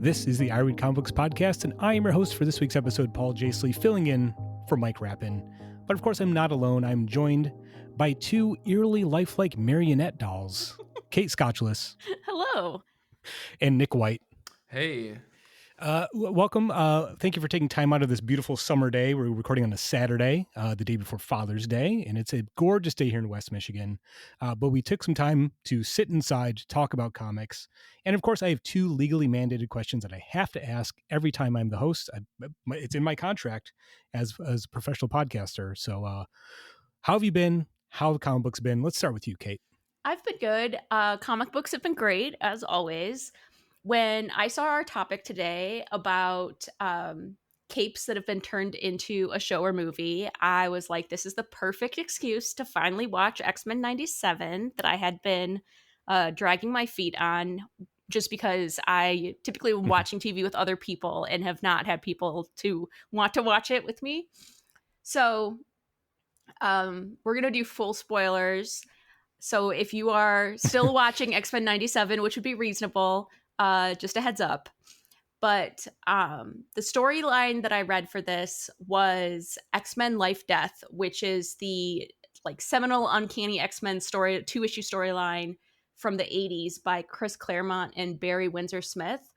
This is the I Read Comic Books podcast, and I am your host for this week's episode, Paul Jasley, filling in for Mike Rapin. But of course, I'm not alone. I'm joined by two eerily lifelike marionette dolls, Kate Scotchless. Hello. And Nick White. Hey. Welcome. Thank you for taking time out of this beautiful summer day. We're recording on a Saturday, the day before Father's Day, and it's a gorgeous day here in West Michigan. But we took some time to sit inside, to talk about comics. And of course, I have two legally mandated questions that I have to ask every time I'm the host. It's in my contract as a professional podcaster. So how have you been? How have comic books been? Let's start with you, Kate. I've been good. Comic books have been great, as always. When I saw our topic today about capes that have been turned into a show or movie, I was like, this is the perfect excuse to finally watch X-Men 97 that I had been dragging my feet on, just because I typically am watching TV with other people and have not had people to want to watch it with me. So we're going to do full spoilers. So if you are still watching X-Men 97, which would be reasonable, just a heads up. But the storyline that I read for this was X-Men Lifedeath, which is the seminal Uncanny X-Men story, 2-issue storyline from the 80s by Chris Claremont and Barry Windsor Smith.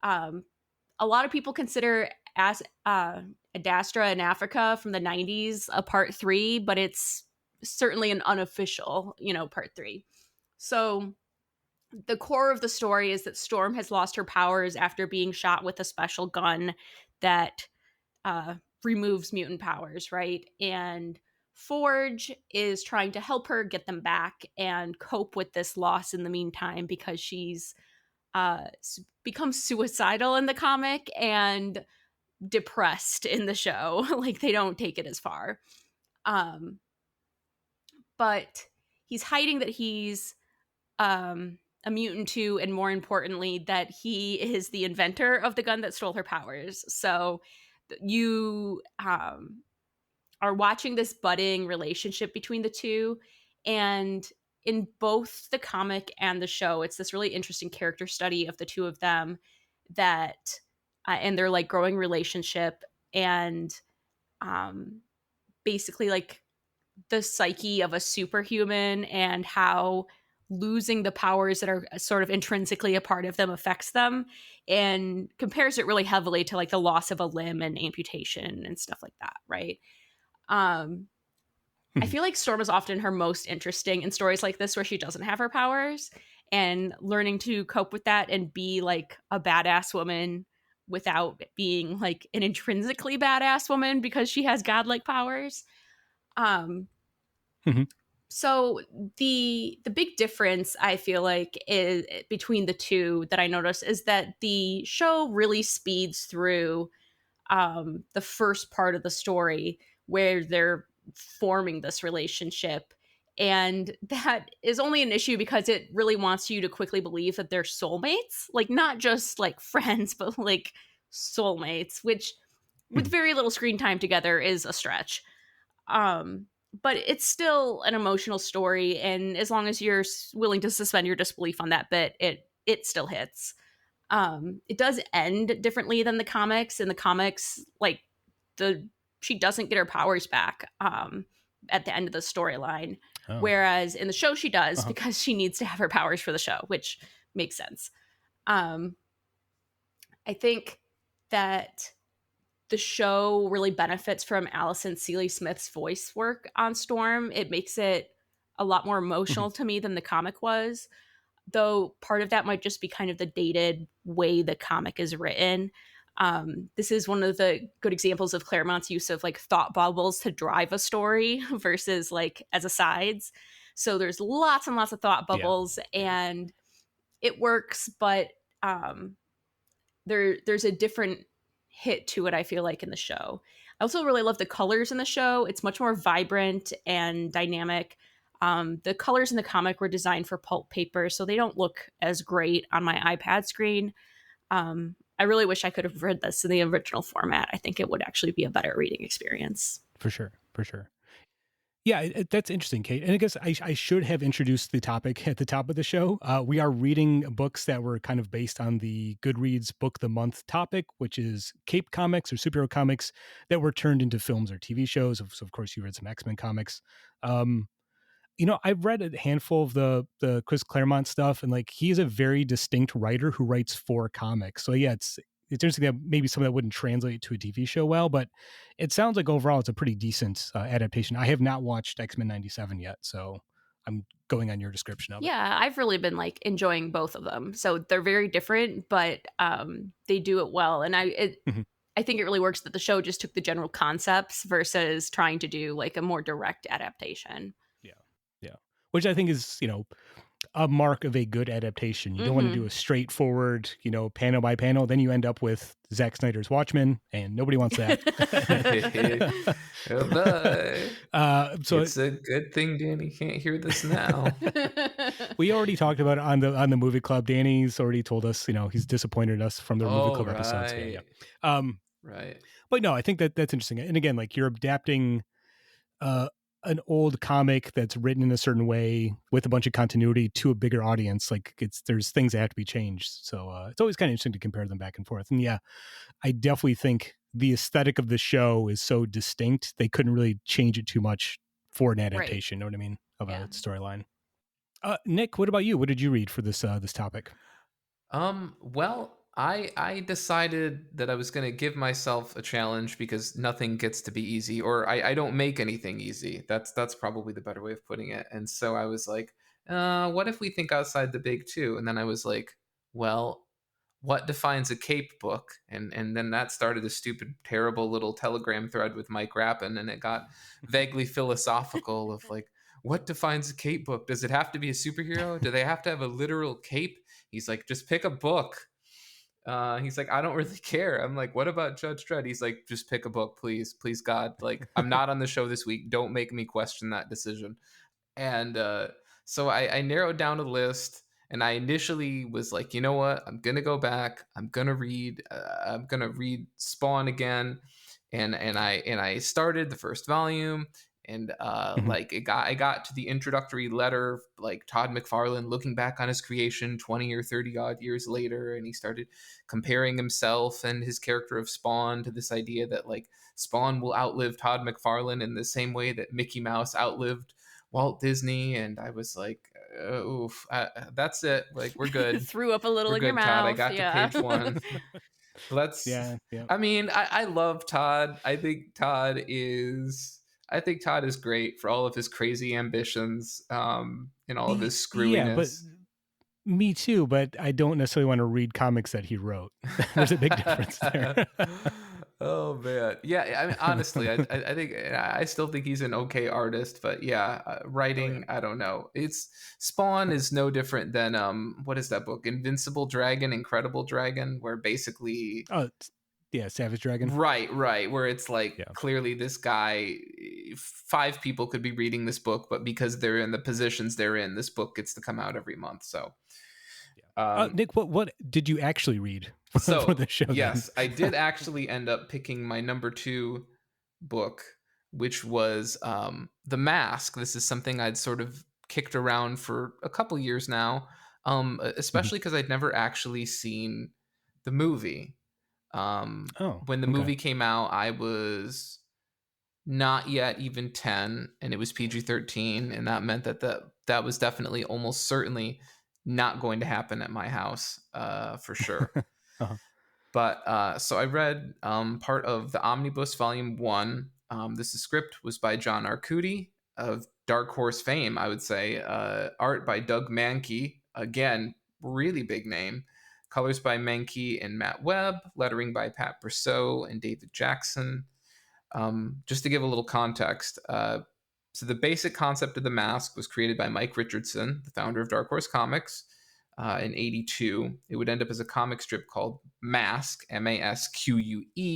A lot of people consider Adastra in Africa from the 90s a part 3, but it's certainly an unofficial, part 3. So the core of the story is that Storm has lost her powers after being shot with a special gun that removes mutant powers, right? And Forge is trying to help her get them back and cope with this loss in the meantime, because she's become suicidal in the comic and depressed in the show. They don't take it as far. But he's hiding that he's a mutant too, and more importantly, that he is the inventor of the gun that stole her powers. So you are watching this budding relationship between the two, and in both the comic and the show, it's this really interesting character study of the two of them, that and their growing relationship, and basically the psyche of a superhuman, and how losing the powers that are sort of intrinsically a part of them affects them, and compares it really heavily to the loss of a limb and amputation and stuff like that, right? I feel like Storm is often her most interesting in stories like this, where she doesn't have her powers, and learning to cope with that and be a badass woman without being an intrinsically badass woman because she has godlike powers. So the big difference, I feel like, is between the two that I noticed is that the show really speeds through the first part of the story where they're forming this relationship. And that is only an issue because it really wants you to quickly believe that they're soulmates, not just friends, but soulmates, which with very little screen time together is a stretch. But it's still an emotional story, and as long as you're willing to suspend your disbelief on that bit, it still hits. It does end differently than the comics. In the comics, she doesn't get her powers back at the end of the storyline, whereas in the show she does, because she needs to have her powers for the show, which makes sense. I think that the show really benefits from Alison Seeley Smith's voice work on Storm. It makes it a lot more emotional to me than the comic was, though part of that might just be kind of the dated way the comic is written. This is one of the good examples of Claremont's use of thought bubbles to drive a story versus as asides. So there's lots and lots of thought bubbles, and it works, but there's a different hit to it, I feel in the show. I also really love the colors in the show. It's much more vibrant and dynamic. The colors in the comic were designed for pulp paper, so they don't look as great on my iPad screen. I really wish I could have read this in the original format. I think it would actually be a better reading experience. For sure. Yeah, that's interesting, Kate. And I guess I should have introduced the topic at the top of the show. We are reading books that were kind of based on the Goodreads Book of the Month topic, which is cape comics or superhero comics that were turned into films or TV shows. So, of course, you read some X-Men comics. Um, I've read a handful of the Chris Claremont stuff, and like he's a very distinct writer who writes for comics. So yeah, it's interesting that maybe some of that wouldn't translate to a TV show well, but it sounds like overall it's a pretty decent adaptation. I have not watched X-Men '97 yet, so I'm going on your description of it. Yeah, I've really been like enjoying both of them. So they're very different, but they do it well. And Mhm. I think it really works that the show just took the general concepts versus trying to do like a more direct adaptation. Yeah, yeah. Which I think is a mark of a good adaptation. You don't want to do Hmm. a straightforward, panel by panel. Then you end up with Zack Snyder's Watchmen, and nobody wants that. Oh boy. So It's a good thing Danny can't hear this now. we already talked about it on the movie club. Danny's already told us, he's disappointed us from their movie club episodes. Yeah, yeah. Right. Um, Right. but no, I think that's interesting. And again, like you're adapting uh, an old comic that's written in a certain way with a bunch of continuity to a bigger audience. Like there's things that have to be changed. So it's always kind of interesting to compare them back and forth. And yeah, I definitely think the aesthetic of the show is so distinct they couldn't really change it too much for an Right. adaptation. Know what I mean? Of Yeah. a storyline. Nick, what about you? What did you read for this topic? Well, I decided that I was gonna give myself a challenge because nothing gets to be easy, or I don't make anything easy. That's probably the better way of putting it. And so I was like, what if we think outside the big two? And then I was like, well, what defines a cape book? And then that started a stupid, terrible little Telegram thread with Mike Rapin, and it got vaguely philosophical of like, what defines a cape book? Does it have to be a superhero? Do they have to have a literal cape? He's like, just pick a book. He's like, I don't really care. I'm like, what about Judge Dredd? He's like, just pick a book, please, please, God. Like, I'm not on the show this week. Don't make me question that decision. And so I narrowed down a list, and I initially was like, you know what? I'm gonna go back. I'm gonna read. I'm gonna read Spawn again, and I started the first volume, and Mhm. like I got to the introductory letter, like Todd McFarlane looking back on his creation 20 or 30 odd years later, and he started comparing himself and his character of Spawn to this idea that like Spawn will outlive Todd McFarlane in the same way that Mickey Mouse outlived Walt Disney. And I was like, oof, that's it. Like, we're good. Threw up a little We're in your good, Todd. I mouth. got to Yeah. page one. Let's, Yeah, yeah. I mean, I love Todd. I think Todd is great for all of his crazy ambitions, and all of his Yeah, but screwiness. me too, but I don't necessarily want to read comics that he wrote. There's a big difference there. Oh man, yeah. I mean, honestly, I think I still think he's an okay artist, but yeah, writing, I don't know. It's Spawn is no different than what is that book, Invincible Dragon, Incredible Dragon, where basically Oh, yeah, Savage Dragon. right, where it's like Yeah. clearly this guy, five people could be reading this book, but because they're in the positions they're in, this book gets to come out every month. So Nick, what did you actually read for So, the show? yes, I did actually end up picking my number 2 book, which was The Mask. This is something I'd sort of kicked around for a couple years now, Mhm. especially because I'd never actually seen the movie. Oh, When the okay. movie came out, I was not yet even 10, and it was PG-13, and that meant that was definitely almost certainly not going to happen at my house, for sure. Uh-huh. But so I read part of the Omnibus Volume 1. This script was by John Arcudi of Dark Horse fame, I would say. Art by Doug Mankey. Again, really big name. Colors by Mankey and Matt Webb. Lettering by Pat Brousseau and David Jackson. Just to give a little context, so the basic concept of the mask was created by Mike Richardson, the founder of Dark Horse Comics, in '82. It would end up as a comic strip called Mask, Masque, in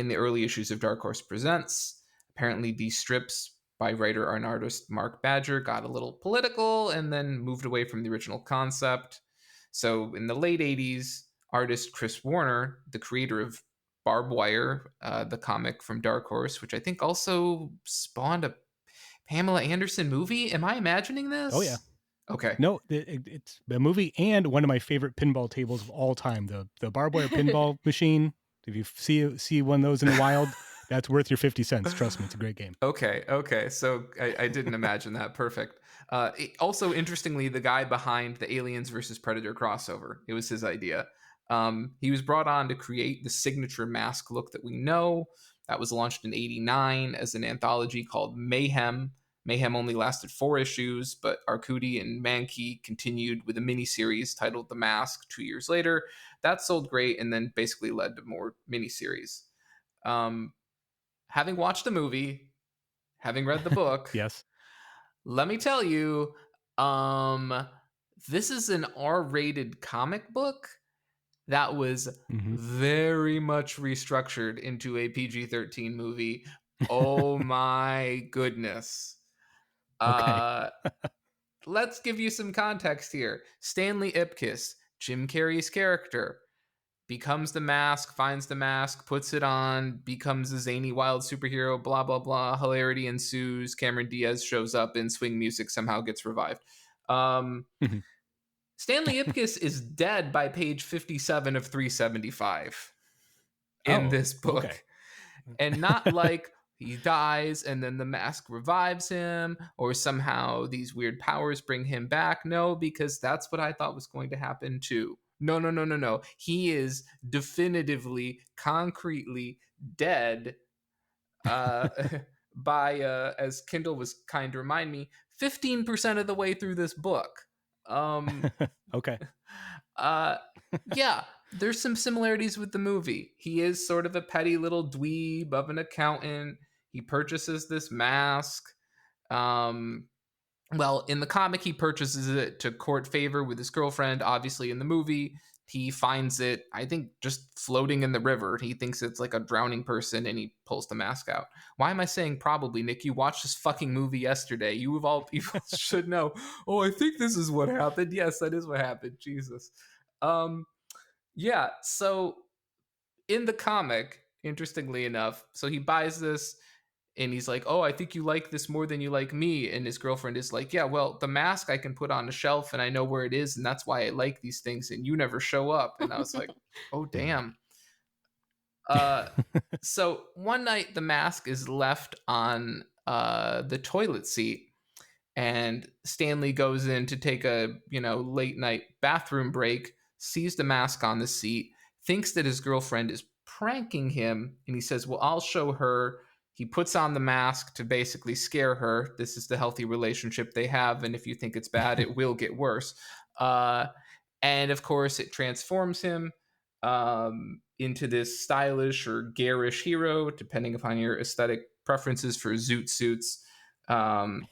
the early issues of Dark Horse Presents. Apparently, these strips by writer and artist Mark Badger got a little political and then moved away from the original concept. So in the late '80s, artist Chris Warner, the creator of Barbed Wire, the comic from Dark Horse, which I think also spawned a Pamela Anderson movie? Am I imagining this? Oh, yeah. Okay. No, it's a movie and one of my favorite pinball tables of all time. The barbed wire pinball machine. If you see one of those in the wild, that's worth your 50 cents. Trust me, it's a great game. Okay. So I didn't imagine that. Perfect. Also, interestingly, the guy behind the Aliens versus Predator crossover, it was his idea. He was brought on to create the signature mask look that we know. That was launched in '89 as an anthology called Mayhem. Mayhem only lasted 4 issues, but Arcudi and Mankey continued with a miniseries titled The Mask 2 years later. That sold great and then basically led to more miniseries. Having watched the movie, having read the book, Yes. let me tell you, this is an R-rated comic book that was very much restructured into a PG-13 movie. Oh my goodness. Okay. Let's give you some context here. Stanley Ipkiss, Jim Carrey's character, becomes the mask, finds the mask, puts it on, becomes a zany wild superhero, blah, blah, blah. Hilarity ensues. Cameron Diaz shows up and swing music somehow gets revived. Stanley Ipkiss is dead by page 57 of 375 in this book. Okay. And not like he dies and then the mask revives him or somehow these weird powers bring him back. No, because that's what I thought was going to happen too. No. He is definitively, concretely dead by, as Kindle was kind to remind me, 15% of the way through this book. Okay. Yeah, there's some similarities with the movie. He is sort of a petty little dweeb of an accountant. He purchases this mask. Well, in the comic, he purchases it to court favor with his girlfriend. Obviously, in the movie, he finds it, I think, just floating in the river. He thinks it's like a drowning person, and he pulls the mask out. Why am I saying probably, Nick? You watched this fucking movie yesterday. You of all people should know. Oh, I think this is what happened. Yes, that is what happened. Jesus. Yeah, so in the comic, interestingly enough, so he buys this and he's like, oh, I think you like this more than you like me. And his girlfriend is like, yeah, well, the mask I can put on a shelf and I know where it is. And that's why I like these things. And you never show up. And I was like, oh, damn. So one night the mask is left on the toilet seat. And Stanley goes in to take a, late night bathroom break, sees the mask on the seat, thinks that his girlfriend is pranking him. And he says, well, I'll show her. He puts on the mask to basically scare her. This is the healthy relationship they have. And if you think it's bad, it will get worse. And of course, it transforms him into this stylish or garish hero, depending upon your aesthetic preferences for zoot suits. And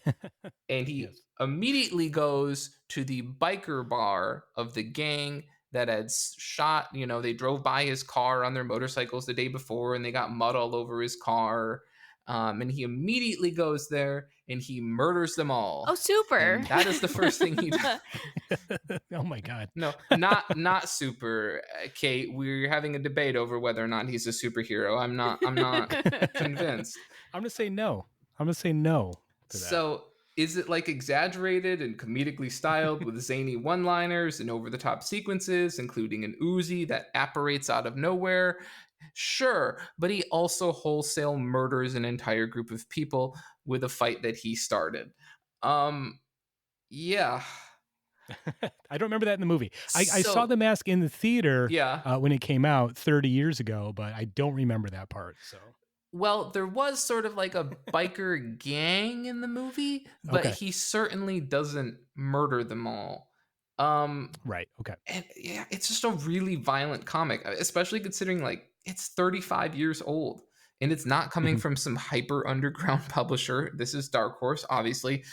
he immediately goes to the biker bar of the gang that had shot, they drove by his car on their motorcycles the day before and they got mud all over his car. And he immediately goes there and he murders them all. Oh, super. And that is the first thing he does. Oh my God. No, not super, Kate. We're having a debate over whether or not he's a superhero. I'm not convinced. I'm going to say no. So is it like exaggerated and comedically styled with zany one-liners and over-the-top sequences, including an Uzi that apparates out of nowhere? Sure, but he also wholesale murders an entire group of people with a fight that he started. Yeah. I don't remember that in the movie. I saw the mask in the theater when it came out 30 years ago, but I don't remember that part. So. Well, there was sort of like a biker gang in the movie, but he certainly doesn't murder them all. Right. Okay. And yeah, it's just a really violent comic, especially considering like it's 35 years old and it's not coming from some hyper underground publisher. This is Dark Horse, obviously.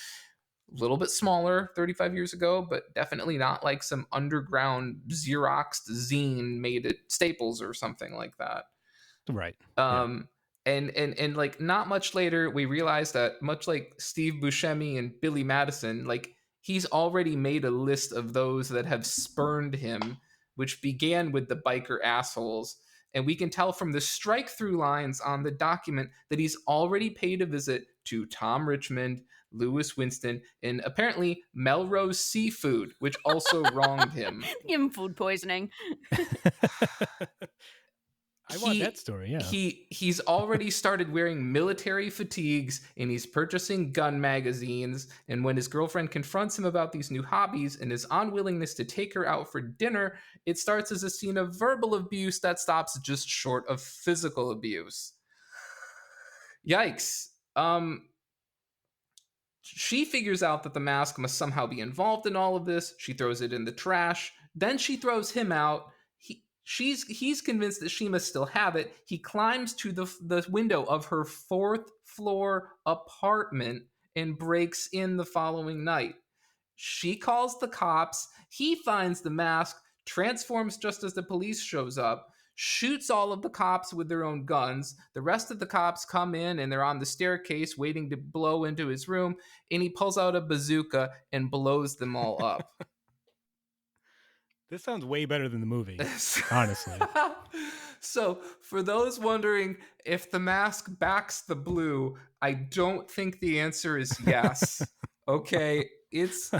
A little bit smaller 35 years ago, but definitely not like some underground Xeroxed zine made at Staples or something like that. Right. And like not much later, we realized that much like Steve Buscemi and Billy Madison, like he's already made a list of those that have spurned him, which began with the biker assholes. And we can tell from the strike-through lines on the document that he's already paid a visit to Tom Richmond, Lewis Winston, and apparently Melrose Seafood, which also wronged him. Give him food poisoning. I want that story, yeah. He's already started wearing military fatigues, and he's purchasing gun magazines. And when his girlfriend confronts him about these new hobbies and his unwillingness to take her out for dinner, it starts as a scene of verbal abuse that stops just short of physical abuse. Yikes. She figures out that the mask must somehow be involved in all of this. She throws it in the trash. Then she throws him out. He's convinced that she must still have it. He climbs to the window of her 4th floor apartment and breaks in the following night. She calls the cops. He finds the mask, transforms just as the police shows up, shoots all of the cops with their own guns. The rest of the cops come in and they're on the staircase waiting to blow into his room, and he pulls out a bazooka and blows them all up. This sounds way better than the movie, honestly. So, for those wondering if the mask backs the blue, I don't think the answer is yes. Okay, it's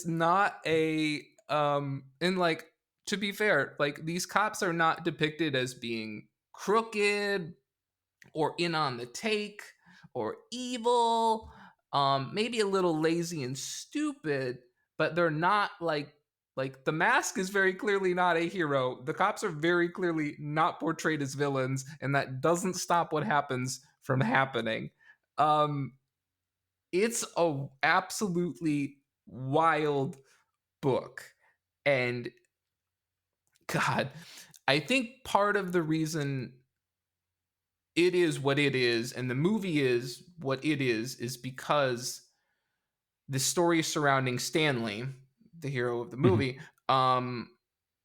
not a and like, to be fair, like, these cops are not depicted as being crooked or in on the take or evil, maybe a little lazy and stupid, but they're not like the mask is very clearly not a hero. The cops are very clearly not portrayed as villains, and that doesn't stop what happens from happening. It's a absolutely wild book. And God, I think part of the reason it is what it is and the movie is what it is because the story surrounding Stanley, the hero of the movie,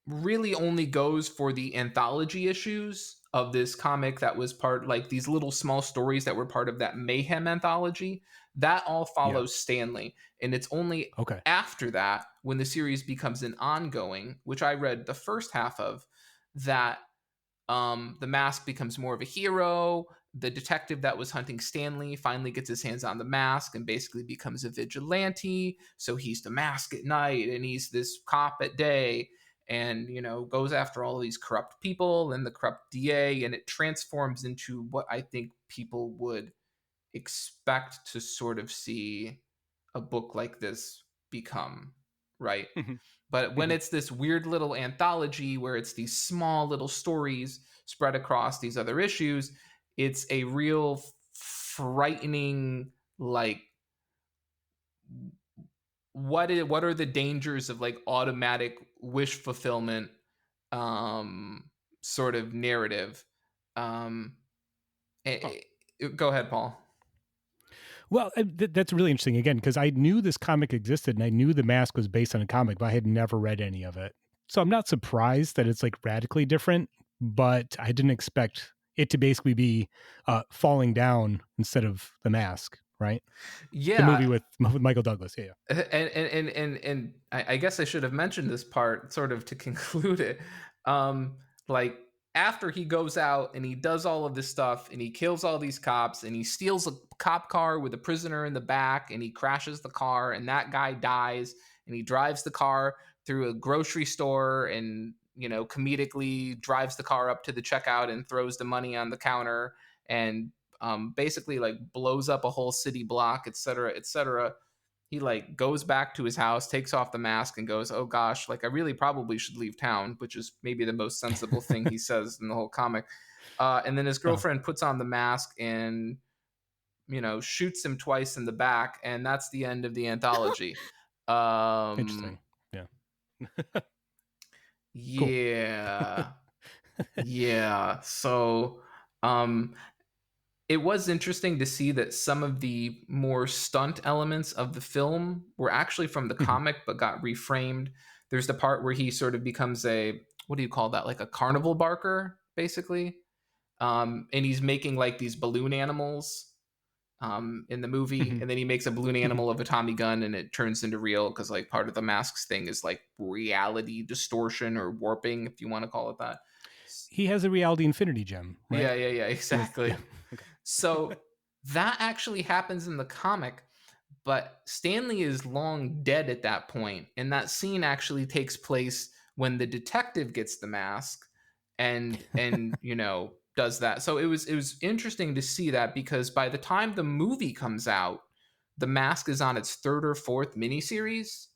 really only goes for the anthology issues of this comic that was part, like these little small stories that were part of that Mayhem anthology. That all follows Stanley. And it's only after that, when the series becomes an ongoing, which I read the first half of, that the mask becomes more of a hero. The detective that was hunting Stanley finally gets his hands on the mask and basically becomes a vigilante. So he's the mask at night and he's this cop at day, and, you know, goes after all of these corrupt people and the corrupt DA, and it transforms into what I think people would expect to sort of see a book like this become, right? But when it's this weird little anthology where it's these small little stories spread across these other issues, it's a real frightening, like, what are the dangers of like automatic wish fulfillment sort of narrative. Go ahead, Paul. Well, that's really interesting, again, because I knew this comic existed and I knew the mask was based on a comic, but I had never read any of it. So I'm not surprised that it's like radically different, but I didn't expect it to basically be falling down instead of the mask, right? Yeah, the movie with Michael Douglas. Yeah. And I guess I should have mentioned this part sort of to conclude it. Like, after he goes out and he does all of this stuff and he kills all these cops and he steals a cop car with a prisoner in the back and he crashes the car and that guy dies, and he drives the car through a grocery store and, you know, comedically drives the car up to the checkout and throws the money on the counter and basically like blows up a whole city block, etc., etc. He like goes back to his house, takes off the mask, and goes, "Oh gosh, like I really probably should leave town," which is maybe the most sensible thing he says in the whole comic. And then his girlfriend puts on the mask and, you know, shoots him twice in the back, and that's the end of the anthology. Interesting. Yeah. Yeah. Yeah. So, it was interesting to see that some of the more stunt elements of the film were actually from the comic, but got reframed. There's the part where he sort of becomes a, what do you call that? Like a carnival barker, basically. And he's making like these balloon animals in the movie. And then he makes a balloon animal of a Tommy gun and it turns into real, because like part of the mask's thing is like reality distortion or warping, if you want to call it that. He has a reality infinity gem, right? Yeah, exactly. So that actually happens in the comic, but Stanley is long dead at that point, and that scene actually takes place when the detective gets the mask and does that. So it was interesting to see that, because by the time the movie comes out, the mask is on its third or fourth miniseries.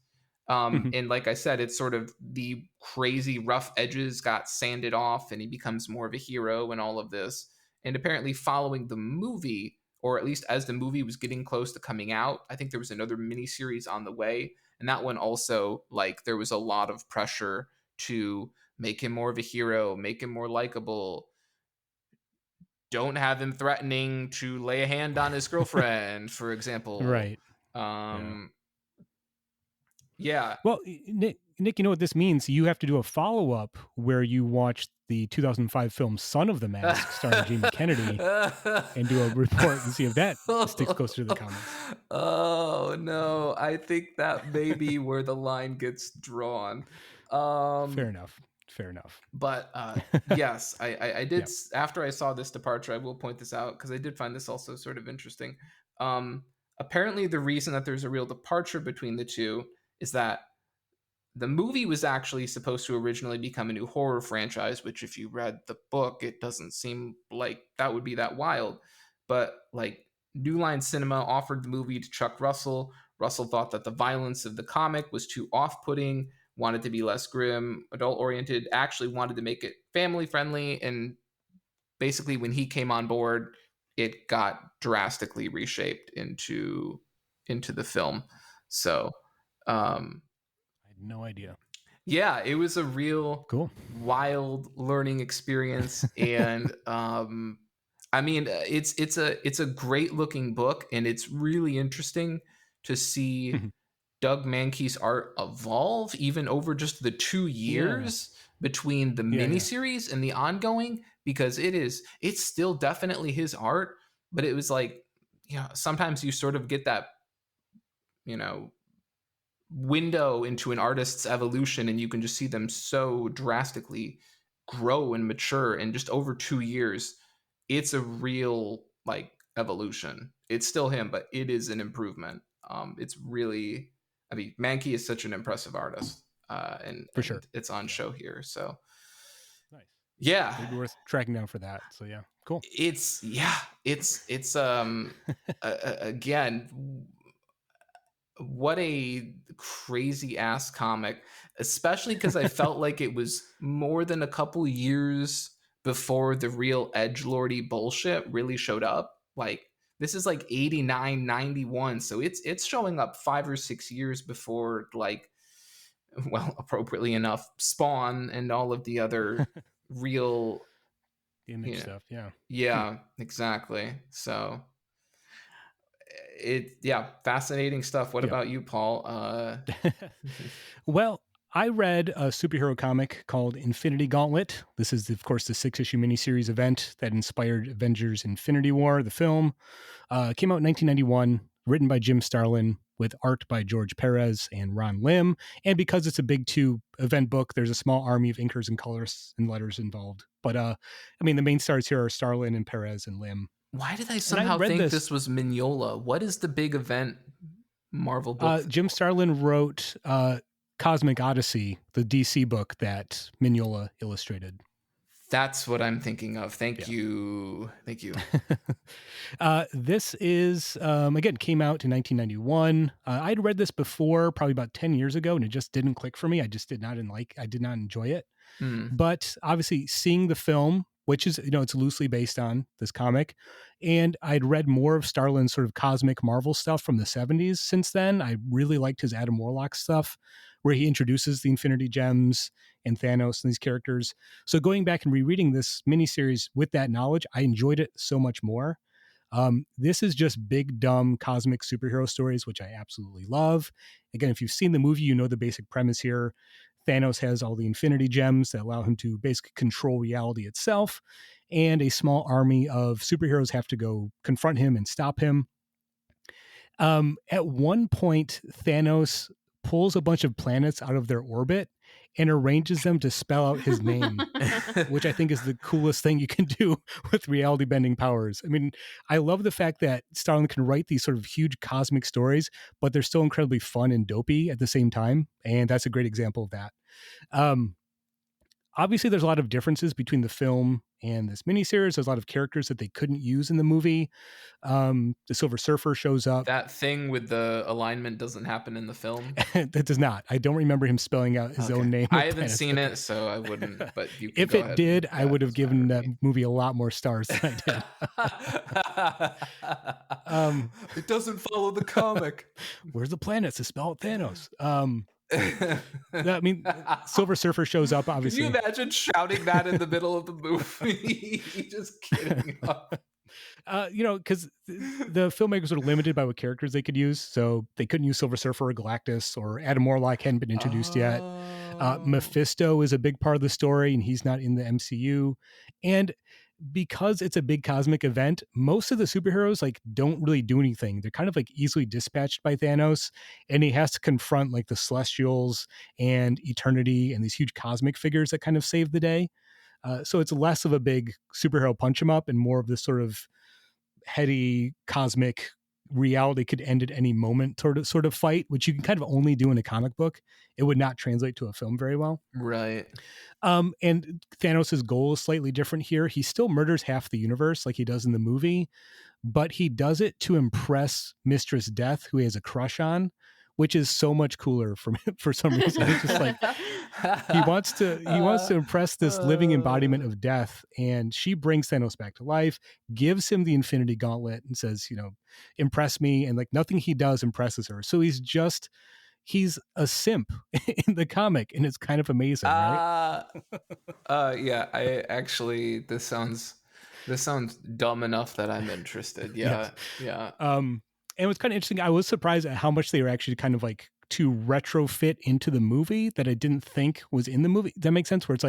And like I said, it's sort of the crazy rough edges got sanded off and he becomes more of a hero and all of this. And apparently following the movie, or at least as the movie was getting close to coming out, I think there was another miniseries on the way. And that one also, like, there was a lot of pressure to make him more of a hero, make him more likable. Don't have him threatening to lay a hand on his girlfriend, for example. Right. Yeah. Well, Nick, you know what this means? You have to do a follow-up where you watch the 2005 film Son of the Mask starring Jamie Kennedy and do a report and see if that sticks closer to the comics. Oh, no. I think that may be where the line gets drawn. Fair enough. But yes, I did. Yep. After I saw this departure, I will point this out because I did find this also sort of interesting. Apparently, the reason that there's a real departure between the two is that the movie was actually supposed to originally become a new horror franchise, which if you read the book, it doesn't seem like that would be that wild. But like New Line Cinema offered the movie to Chuck Russell. Russell thought that the violence of the comic was too off-putting, wanted to be less grim, adult-oriented, actually wanted to make it family-friendly. And basically when he came on board, it got drastically reshaped into the film. So I had no idea. Yeah, it was a real cool, wild learning experience. And I mean, it's a great looking book, and it's really interesting to see Doug Mankey's art evolve even over just the 2 years between the miniseries and the ongoing, because it's still definitely his art, but it was like, sometimes you sort of get that, window into an artist's evolution, and you can just see them so drastically grow and mature in just over 2 years. It's a real like evolution. It's still him, but it is an improvement. It's really, I mean, Mankey is such an impressive artist, and for sure it's on show here. So nice. Yeah, it'd be worth tracking down for that. So yeah, cool. It's again, what a crazy ass comic, especially because I felt like it was more than a couple years before the real edgelordy bullshit really showed up. Like, this is like 89, 91. So it's showing up 5 or 6 years before, like, well, appropriately enough, Spawn and all of the other real image stuff. Yeah, exactly. So fascinating stuff. What about you, Paul? Well, I read a superhero comic called Infinity Gauntlet. This is, of course, the 6-issue miniseries event that inspired Avengers Infinity War, the film. Came out in 1991, written by Jim Starlin, with art by George Perez and Ron Lim. And because it's a big 2 event book, there's a small army of inkers and colorists and letters involved. But I mean, the main stars here are Starlin and Perez and Lim. Why did I somehow think this was Mignola? What is the big event Marvel book? Jim Starlin wrote Cosmic Odyssey, the DC book that Mignola illustrated. That's what I'm thinking of. Thank you. This is, again, came out in 1991. I'd read this before, probably about 10 years ago, and it just didn't click for me. I did not enjoy it. But obviously seeing the film, which is, it's loosely based on this comic, and I'd read more of Starlin's sort of cosmic Marvel stuff from the 70s since then. I really liked his Adam Warlock stuff, where he introduces the Infinity Gems and Thanos and these characters. So going back and rereading this miniseries with that knowledge, I enjoyed it so much more. This is just big, dumb cosmic superhero stories, which I absolutely love. Again, if you've seen the movie, you know the basic premise here. Thanos has all the Infinity Gems that allow him to basically control reality itself, and a small army of superheroes have to go confront him and stop him. At one point, Thanos pulls a bunch of planets out of their orbit and arranges them to spell out his name, which I think is the coolest thing you can do with reality bending powers. I mean, I love the fact that Starlin can write these sort of huge cosmic stories, but they're still incredibly fun and dopey at the same time. And that's a great example of that. Obviously, there's a lot of differences between the film and this miniseries. There's a lot of characters that they couldn't use in the movie. The Silver Surfer shows up. That thing with the alignment doesn't happen in the film. That does not. I don't remember him spelling out his own name. I haven't seen it, so I wouldn't. But you can if it did, I would have given that movie a lot more stars than I did. It doesn't follow the comic. Where's the planets to spell out Thanos? I mean, Silver Surfer shows up, obviously. Can you imagine shouting that in the middle of the movie? Just kidding. Because the filmmakers were limited by what characters they could use, so they couldn't use Silver Surfer or Galactus, or Adam Warlock hadn't been introduced yet. Mephisto is a big part of the story, and he's not in the MCU. And because it's a big cosmic event, most of the superheroes don't really do anything. They're kind of easily dispatched by Thanos, and he has to confront the Celestials and Eternity and these huge cosmic figures that kind of save the day. So it's less of a big superhero punch 'em up and more of this sort of heady cosmic reality could end at any moment sort of fight, which you can kind of only do in a comic book. It would not translate to a film very well. Right. And Thanos' goal is slightly different here. He still murders half the universe like he does in the movie, but he does it to impress Mistress Death, who he has a crush on, which is so much cooler for some reason. It's just he wants to impress this living embodiment of death, and she brings Thanos back to life, gives him the Infinity Gauntlet, and says, impress me. And nothing he does impresses her. So he's a simp in the comic, and it's kind of amazing, right? Yeah. I actually, this sounds dumb enough that I'm interested. Yeah. Yes. Yeah. And it was kind of interesting. I was surprised at how much they were actually kind of to retrofit into the movie that I didn't think was in the movie. That makes sense, where it's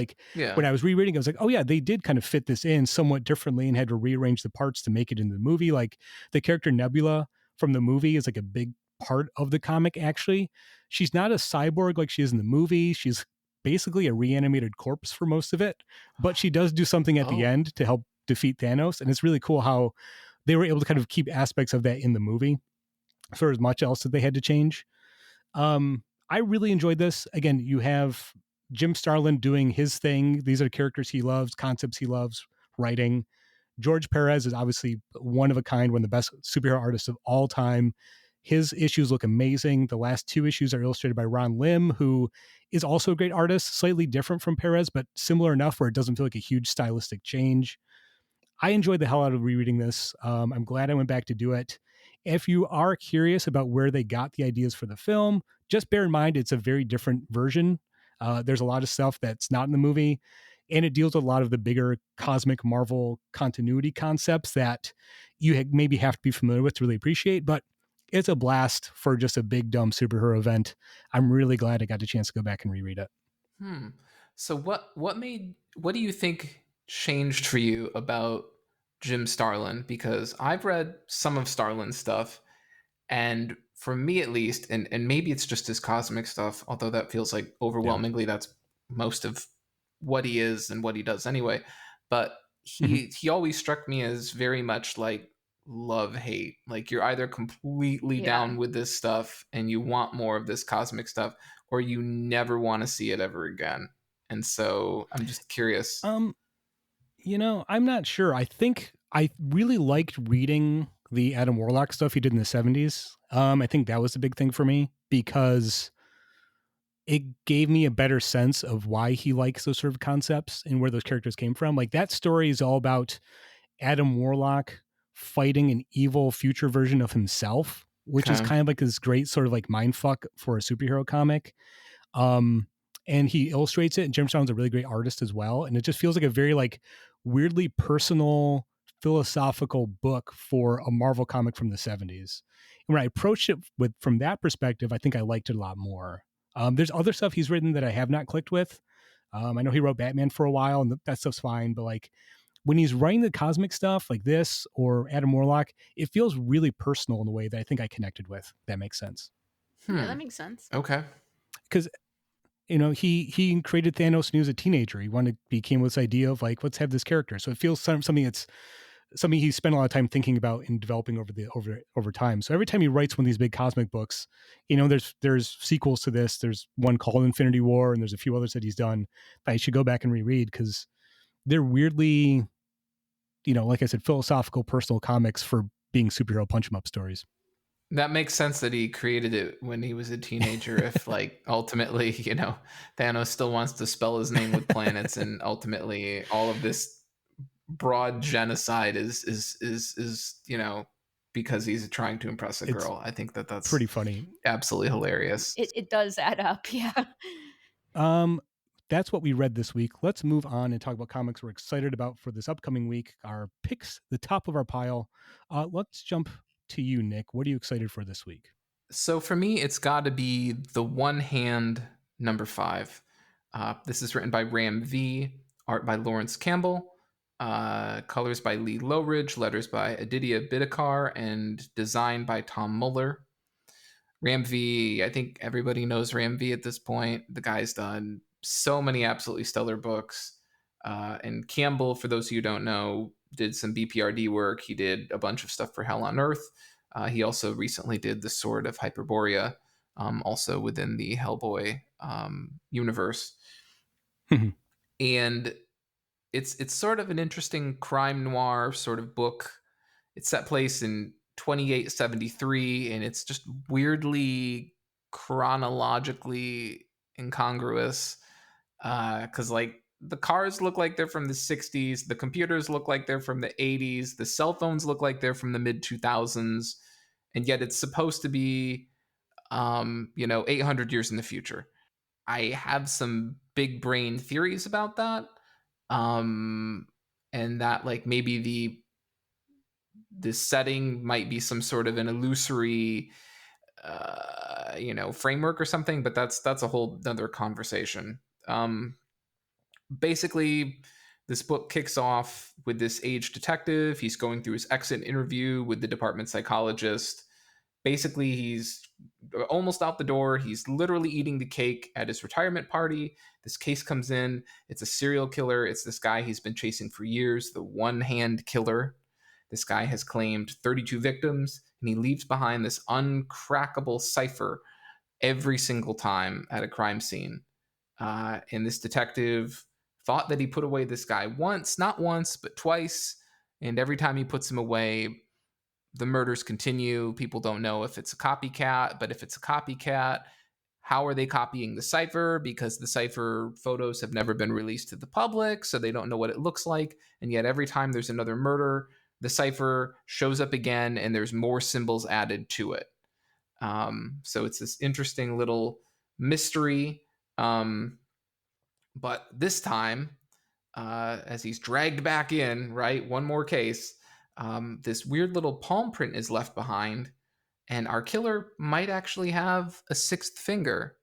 when I was rereading, I was oh yeah, they did kind of fit this in somewhat differently and had to rearrange the parts to make it into the movie. The character Nebula from the movie is a big part of the comic. Actually, she's not a cyborg like she is in the movie. She's basically a reanimated corpse for most of it, but she does do something at the end to help defeat Thanos. And it's really cool how they were able to kind of keep aspects of that in the movie for as much else that they had to change. I really enjoyed this. Again, you have Jim Starlin doing his thing. These are characters he loves, concepts he loves writing. George Perez is obviously one of a kind, one of the best superhero artists of all time. His issues look amazing. The last two issues are illustrated by Ron Lim, who is also a great artist, slightly different from Perez, but similar enough where it doesn't feel like a huge stylistic change. I enjoyed the hell out of rereading this. I'm glad I went back to do it. If you are curious about where they got the ideas for the film, just bear in mind it's a very different version. There's a lot of stuff that's not in the movie, and it deals with a lot of the bigger cosmic Marvel continuity concepts that you maybe have to be familiar with to really appreciate, but it's a blast for just a big, dumb superhero event. I'm really glad I got a chance to go back and reread it. So what do you think changed for you about Jim Starlin? Because I've read some of Starlin's stuff, and for me at least, and maybe it's just his cosmic stuff, although that feels like overwhelmingly that's most of what he is and what he does anyway. But he always struck me as very much love-hate. You're either completely down with this stuff and you want more of this cosmic stuff, or you never want to see it ever again. And so I'm just curious. I'm not sure. I think I really liked reading the Adam Warlock stuff he did in the 70s. I think that was the big thing for me because it gave me a better sense of why he likes those sort of concepts and where those characters came from. That story is all about Adam Warlock fighting an evil future version of himself, which is kind of this great sort of mindfuck for a superhero comic. And he illustrates it, and Jim Starlin's a really great artist as well. And it just feels like a very weirdly personal, philosophical book for a Marvel comic from the 70s. And when I approached it from that perspective, I think I liked it a lot more. There's other stuff he's written that I have not clicked with. I know he wrote Batman for a while, and that stuff's fine. But when he's writing the cosmic stuff like this or Adam Warlock, it feels really personal in a way that I think I connected with. That makes sense. Yeah, that makes sense. Okay. Because he created Thanos when he was a teenager. He came with this idea of like, let's have this character. So it feels something that's something he spent a lot of time thinking about and developing over time. So every time he writes one of these big cosmic books, there's sequels to this. There's one called Infinity War, and there's a few others that he's done that I should go back and reread because they're weirdly, like I said, philosophical personal comics for being superhero punch 'em up stories. That makes sense that he created it when he was a teenager. If like ultimately, Thanos still wants to spell his name with planets, and ultimately all of this broad genocide is because he's trying to impress a girl. I think that's pretty funny. Absolutely hilarious. It does add up, yeah. That's what we read this week. Let's move on and talk about comics we're excited about for this upcoming week. Our picks, the top of our pile. Let's jump to you, Nick. What are you excited for this week? So for me, it's got to be The One Hand #5. This is written by Ram V, art by Lawrence Campbell, colors by Lee Lowridge, letters by Aditya Bidikar, and designed by Tom Muller. Ram V, I think everybody knows Ram V at this point. The guy's done so many absolutely stellar books. And Campbell, for those of you who don't know, did some BPRD work. He did a bunch of stuff for Hell on Earth. He also recently did The Sword of Hyperborea, also within the Hellboy universe. And it's sort of an interesting crime noir sort of book. It's set place in 2873, and it's just weirdly chronologically incongruous because like the cars look like they're from the 60s, the computers look like they're from the 80s, the cell phones look like they're from the mid 2000s, and yet it's supposed to be 800 years in the future. I have some big brain theories about that, and that like maybe the setting might be some sort of an illusory framework or something, but that's a whole other conversation. Basically, this book kicks off with this aged detective. He's going through his exit interview with the department psychologist. Basically, he's almost out the door. He's literally eating the cake at his retirement party. This case comes in. It's a serial killer. It's this guy he's been chasing for years, the One Hand Killer. This guy has claimed 32 victims, and he leaves behind this uncrackable cipher every single time at a crime scene. And this detective thought that he put away this guy not once, but twice. And every time he puts him away, the murders continue. People don't know if it's a copycat, but if it's a copycat, how are they copying the cipher? Because the cipher photos have never been released to the public, so they don't know what it looks like. And yet every time there's another murder, the cipher shows up again and there's more symbols added to it. So it's this interesting little mystery. But this time, as he's dragged back in, right, one more case, this weird little palm print is left behind, and our killer might actually have a sixth finger,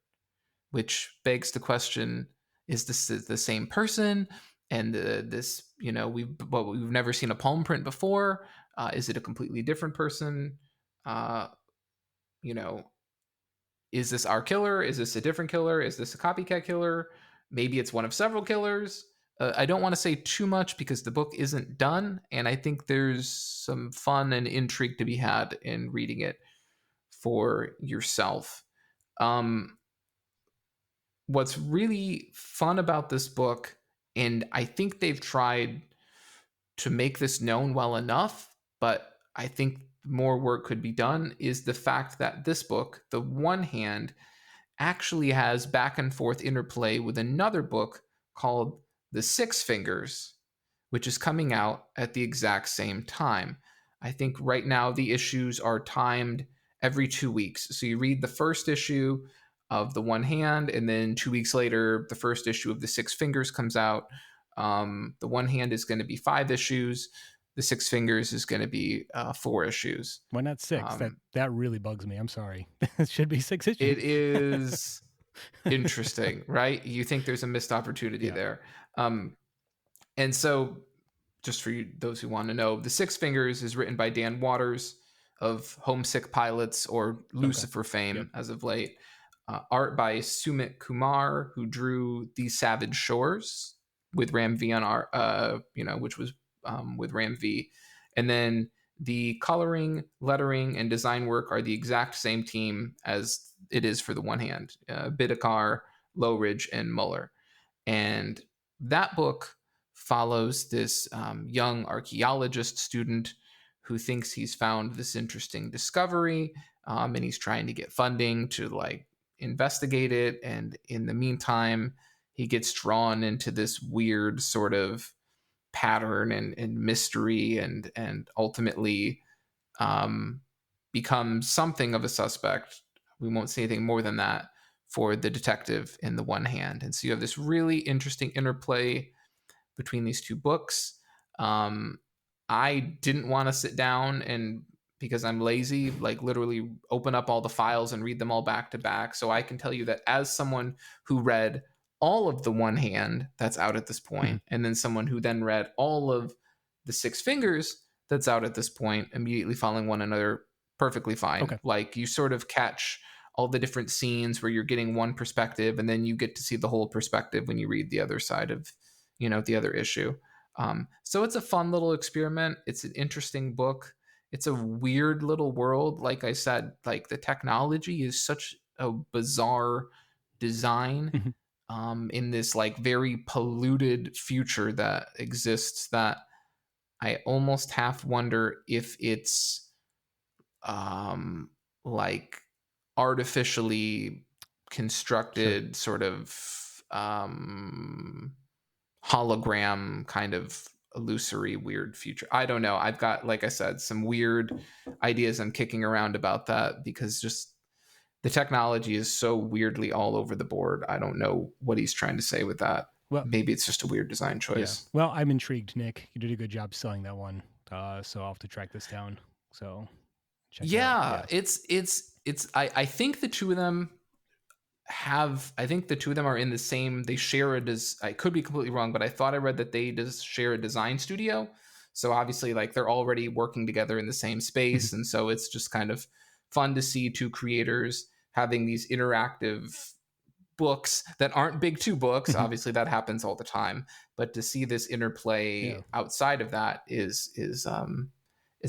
which begs the question, is this the same person? And we've never seen a palm print before. Is it a completely different person? Is this our killer? Is this a different killer? Is this a copycat killer? Maybe it's one of several killers. I don't want to say too much because the book isn't done, and I think there's some fun and intrigue to be had in reading it for yourself. What's really fun about this book, and I think they've tried to make this known well enough, but I think more work could be done, is the fact that this book, The One Hand, actually has back and forth interplay with another book called The Six Fingers, which is coming out at the exact same time. I think right now the issues are timed every 2 weeks. So you read the first issue of The One Hand, and then 2 weeks later, the first issue of The Six Fingers comes out. The One Hand is going to be 5 issues. The Six Fingers is going to be 4 issues. Why not 6? That really bugs me. I'm sorry. It should be 6 issues. It is interesting, right? You think there's a missed opportunity there. And so, just for those who want to know, The Six Fingers is written by Dan Waters of Homesick Pilots or Lucifer fame as of late. art by Sumit Kumar, who drew These Savage Shores with Ram V on art, which was with Ram V. And then the coloring, lettering, and design work are the exact same team as it is for the one hand, Bidikar, Lowridge, and Muller. And that book follows this young archaeologist student who thinks he's found this interesting discovery, and he's trying to get funding to like investigate it. And in the meantime, he gets drawn into this weird sort of pattern and mystery, and ultimately becomes something of a suspect. We won't say anything more than that for the detective in the one hand. And so you have this really interesting interplay between these two books. I didn't want to sit down and, because I'm lazy, like literally open up all the files and read them all back to back. So I can tell you that as someone who read all of the one hand that's out at this point, and then someone who then read all of the Six Fingers that's out at this point, immediately following one another, perfectly fine. Okay. Like you sort of catch all the different scenes where you're getting one perspective, and then you get to see the whole perspective when you read the other side of, the other issue. So it's a fun little experiment. It's an interesting book. It's a weird little world. Like I said, like the technology is such a bizarre design in this like very polluted future that exists, that I almost half wonder if it's like artificially constructed sort of hologram kind of illusory weird future. I don't know. I've got, like I said, some weird ideas I'm kicking around about that, because just the technology is so weirdly all over the board. I don't know what he's trying to say with that. Well, maybe it's just a weird design choice. Yeah. Well, I'm intrigued, Nick. You did a good job selling that one. So I'll have to track this down. So check it out. I think the two of them are in the same, they share I could be completely wrong, but I thought I read that they just share a design studio. So obviously like they're already working together in the same space. And so it's just kind of fun to see two creators having these interactive books that aren't big two books. Obviously that happens all the time, but to see this interplay outside of that is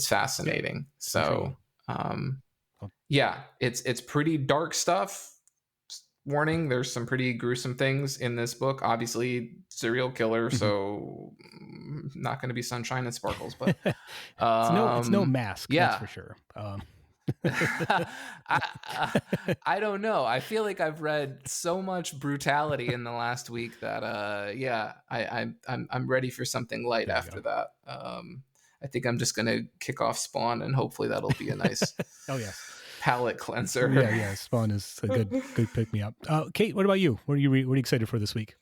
fascinating. So it's pretty dark stuff. Warning, there's some pretty gruesome things in this book. Obviously serial killer, so not going to be sunshine and sparkles, but it's no Mask, that's for sure. I don't know. I feel like I've read so much brutality in the last week that I'm ready for something light after that. I think I'm just gonna kick off Spawn, and hopefully that'll be a nice palate cleanser. Yeah, Spawn is a good pick me up. Kate, what about you? What are you excited for this week?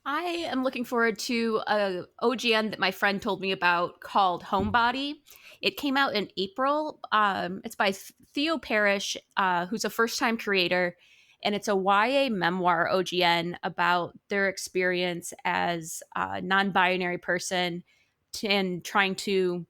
I am looking forward to a OGN that my friend told me about called Homebody. It came out in April. It's by Theo Parish, who's a first-time creator, and it's a YA memoir OGN about their experience as a non-binary person and trying to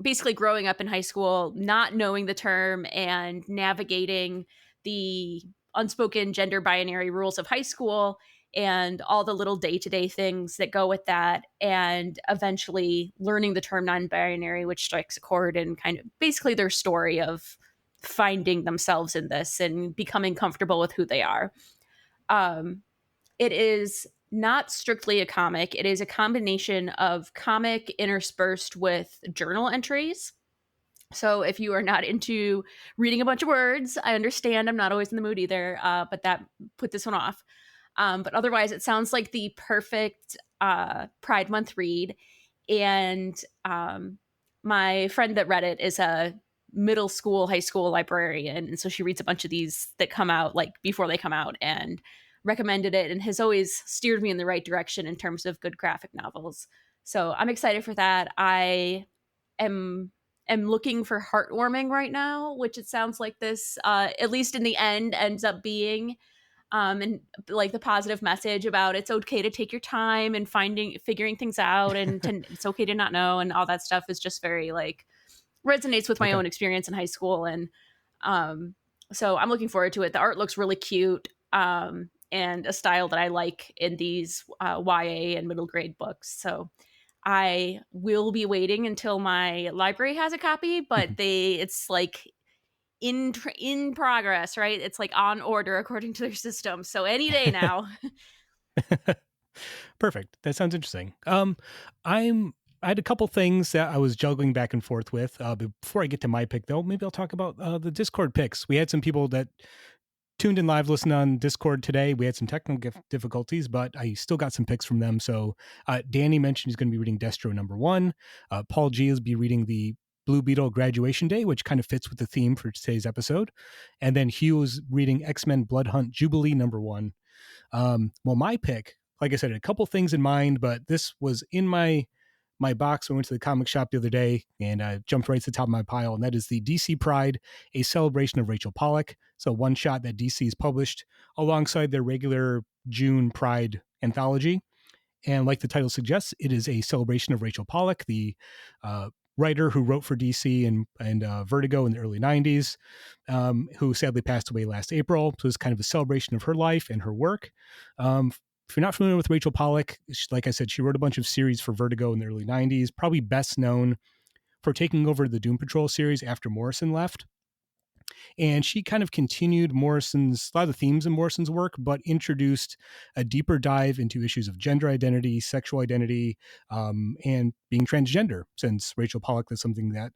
basically growing up in high school, not knowing the term and navigating the unspoken gender binary rules of high school and all the little day-to-day things that go with that, and eventually learning the term non-binary, which strikes a chord in kind of basically their story of finding themselves in this and becoming comfortable with who they are. It is not strictly a comic. It is a combination of comic interspersed with journal entries. So if you are not into reading a bunch of words, I understand. I'm not always in the mood either, but that put this one off. But otherwise, it sounds like the perfect Pride Month read. And my friend that read it is a middle school, high school librarian. And so she reads a bunch of these that come out like before they come out, and recommended it and has always steered me in the right direction in terms of good graphic novels. So I'm excited for that. I am looking for heartwarming right now, which it sounds like this, at least in the end, ends up being. And like the positive message about it's okay to take your time and figuring things out, and it's okay to not know, and all that stuff is just very like resonates with my own experience in high school. And So I'm looking forward to it. The art looks really cute, and a style that I like in these YA and middle grade books. So I will be waiting until my library has a copy, but it's like in progress, right? It's like on order according to their system. So any day now. Perfect. That sounds interesting. I had a couple things that I was juggling back and forth with. Before I get to my pick, though, maybe I'll talk about the Discord picks. We had some people that tuned in live listening on Discord today. We had some technical difficulties, but I still got some picks from them. So Danny mentioned he's going to be reading Destro #1. Paul G is be reading the Blue Beetle Graduation Day, which kind of fits with the theme for today's episode. And then Hugh is reading X-Men Blood Hunt Jubilee #1. Well, my pick, like I said, a couple things in mind, but this was in my box. I went to the comic shop the other day and I jumped right to the top of my pile, and that is the DC Pride, a celebration of Rachel Pollack. So one shot that DC has published alongside their regular June Pride anthology. And like the title suggests, it is a celebration of Rachel Pollack, the writer who wrote for DC and Vertigo in the early 90s, who sadly passed away last April. So it's kind of a celebration of her life and her work. If you're not familiar with Rachel Pollack, like I said, she wrote a bunch of series for Vertigo in the early 90s, probably best known for taking over the Doom Patrol series after Morrison left. And she kind of continued a lot of the themes in Morrison's work, but introduced a deeper dive into issues of gender identity, sexual identity, and being transgender, since Rachel Pollack was something that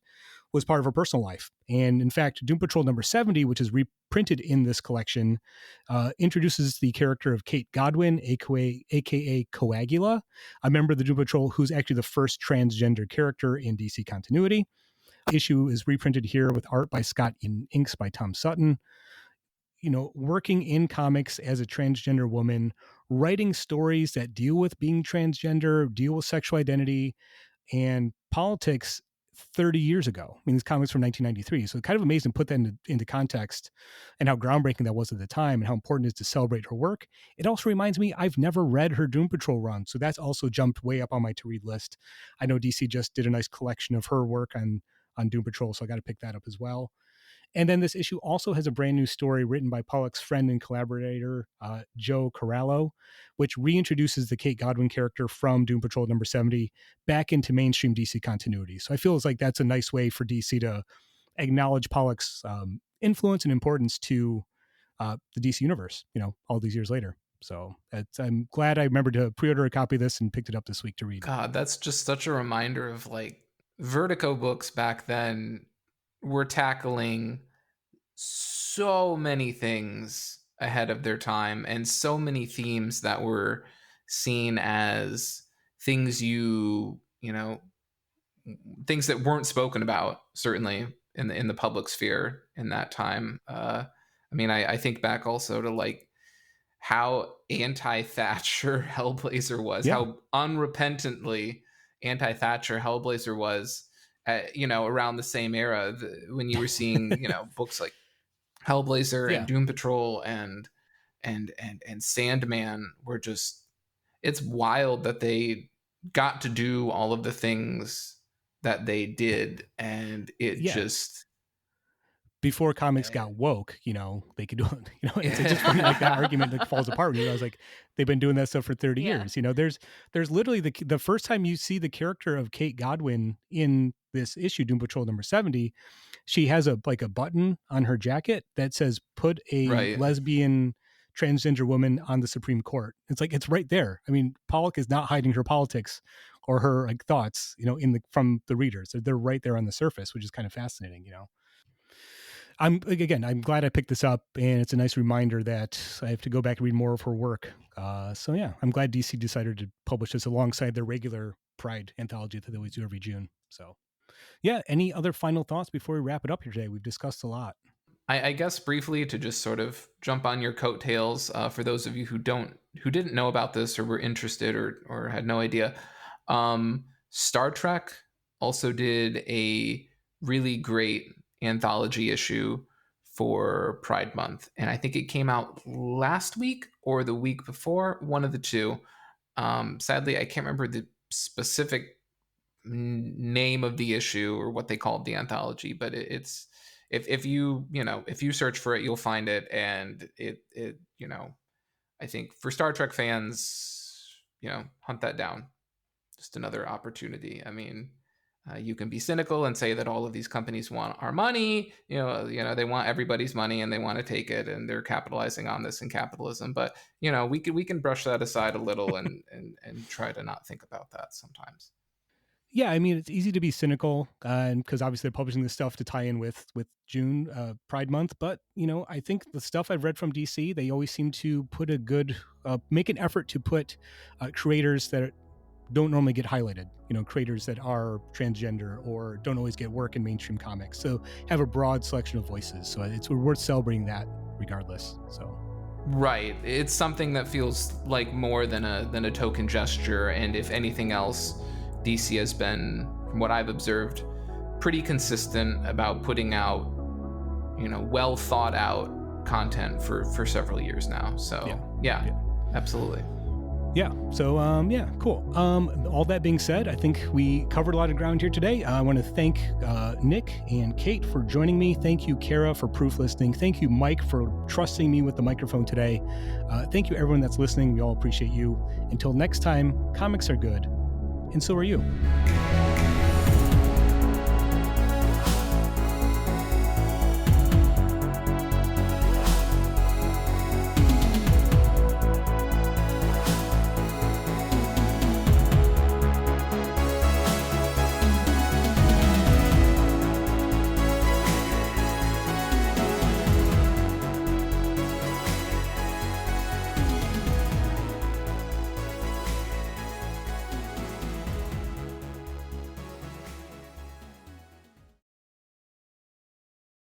was part of her personal life. And in fact, Doom Patrol #70, which is reprinted in this collection, introduces the character of Kate Godwin, aka Coagula, a member of the Doom Patrol who's actually the first transgender character in DC continuity. Issue is reprinted here with art by Scott and inks by Tom Sutton. You know, working in comics as a transgender woman, writing stories that deal with being transgender, deal with sexual identity and politics 30 years ago. I mean, this comic's from 1993. So kind of amazing to put that into context and how groundbreaking that was at the time and how important it is to celebrate her work. It also reminds me, I've never read her Doom Patrol run. So that's also jumped way up on my to-read list. I know DC just did a nice collection of her work on Doom Patrol, so I got to pick that up as well. And then this issue also has a brand new story written by Pollack's friend and collaborator, Joe Corallo, which reintroduces the Kate Godwin character from Doom Patrol #70 back into mainstream DC continuity. So I feel like that's a nice way for DC to acknowledge Pollack's influence and importance to the DC universe, you know, all these years later. So I'm glad I remembered to pre-order a copy of this and picked it up this week to read. God, that's just such a reminder of like Vertigo books back then were tackling so many things ahead of their time and so many themes that were seen as things things that weren't spoken about, certainly in the public sphere in that time. I mean, I think back also to like how anti-Thatcher Hellblazer was, how unrepentantly anti-Thatcher Hellblazer was, around the same era when you were seeing, books like Hellblazer and Doom Patrol and Sandman were just, it's wild that they got to do all of the things that they did, and it just before comics got woke, they could do it. It's just funny, like that argument that falls apart. I was like, they've been doing that stuff for 30 years. There's literally the first time you see the character of Kate Godwin in this issue, Doom Patrol #70, she has a button on her jacket that says, "Put a lesbian transgender woman on the Supreme Court." It's like, it's right there. I mean, Pollack is not hiding her politics or her thoughts, from the readers. They're right there on the surface, which is kind of fascinating, I'm glad I picked this up, and it's a nice reminder that I have to go back and read more of her work. So yeah, I'm glad DC decided to publish this alongside their regular Pride anthology that they always do every June. So yeah, any other final thoughts before we wrap it up here today? We've discussed a lot. I guess briefly to just sort of jump on your coattails, for those of you who didn't know about this or were interested or had no idea, Star Trek also did a really great anthology issue for Pride Month, and I think it came out last week or the week before, one of the two. Sadly, I can't remember the specific name of the issue or what they called the anthology, but if you search for it, you'll find it. And it I think for Star Trek fans, hunt that down. Just another opportunity. I mean, you can be cynical and say that all of these companies want our money. They want everybody's money and they want to take it, and they're capitalizing on this in capitalism. But we can brush that aside a little and try to not think about that sometimes. Yeah, I mean, it's easy to be cynical because obviously they're publishing this stuff to tie in with June, Pride Month. But, I think the stuff I've read from DC, they always seem to put make an effort to put creators that don't normally get highlighted, creators that are transgender or don't always get work in mainstream comics. So have a broad selection of voices. So it's worth celebrating that regardless. So. Right. It's something that feels like more than a token gesture. And if anything else, DC has been, from what I've observed, pretty consistent about putting out, well thought out content for several years now. So yeah. Absolutely. Yeah. So, cool. All that being said, I think we covered a lot of ground here today. I want to thank Nick and Kate for joining me. Thank you, Kara, for proof listening. Thank you, Mike, for trusting me with the microphone today. Thank you, everyone that's listening. We all appreciate you. Until next time, comics are good, and so are you.